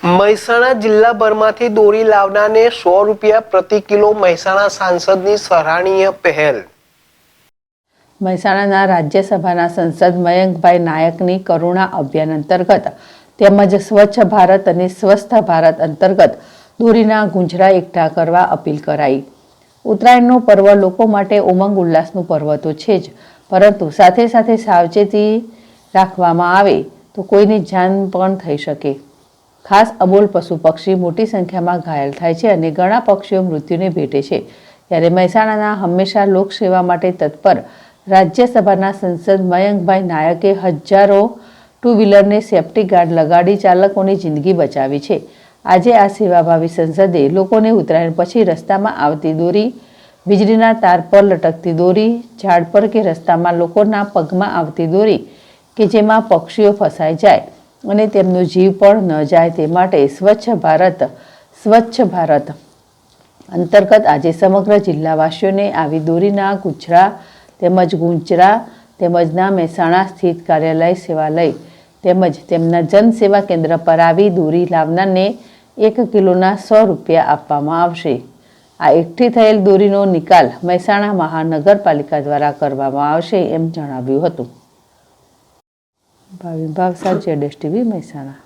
મહેસાણા જિલ્લાભરમાંથી દોરી લાવનારને 100 રૂપિયા પ્રતિ કિલો મહેસાણા સાંસદની સરાહનીય પહેલ। મહેસાણાના રાજ્યસભાના સાંસદ મયંકભાઈ નાયકની કરુણા અભિયાન અંતર્ગત તેમજ સ્વચ્છ ભારત અને સ્વસ્થ ભારત અંતર્ગત દોરીના ગુંજરા એકઠા કરવા અપીલ કરાઈ। ઉત્તરાયણનું પર્વ લોકો માટે ઉમંગ ઉલ્લાસનું પર્વ તો છે જ, પરંતુ સાથે સાથે સાવચેતી રાખવામાં આવે તો કોઈની જાન પણ થઈ શકે। ખાસ અબોલ પશુ પક્ષી મોટી સંખ્યામાં ઘાયલ થાય છે અને ઘણા પક્ષીઓ મૃત્યુને ભેટે છે। ત્યારે મહેસાણાના હંમેશા લોકસેવા માટે તત્પર રાજ્યસભાના સાંસદ મયંકભાઈ નાયકે હજારો ટુ વ્હીલરને સેફ્ટી ગાર્ડ લગાડી ચાલકોની જિંદગી બચાવી છે। આજે આ સેવાભાવી સંસદે લોકોને ઉત્તરાયણ પછી રસ્તામાં આવતી દોરી, વીજળીના તાર પર લટકતી દોરી, ઝાડ પર કે રસ્તામાં લોકોના પગમાં આવતી દોરી કે જેમાં પક્ષીઓ ફસાઈ જાય અને તેમનો જીવ પણ ન જાય તે માટે સ્વચ્છ ભારત અંતર્ગત આજે સમગ્ર જિલ્લાવાસીઓને આવી દોરીના ગુંજરા તેમજ તેમજના મહેસાણા સ્થિત કાર્યાલય સેવાલય તેમજ તેમના જનસેવા કેન્દ્ર પર આવી દોરી લાવનારને 1 કિલોના 100 રૂપિયા આપવામાં આવશે। આ એકઠી થયેલ દોરીનો નિકાલ મહેસાણા મહાનગરપાલિકા દ્વારા કરવામાં આવશે એમ જણાવ્યું હતું। ભાવસાર ZSTV મહેસાણા।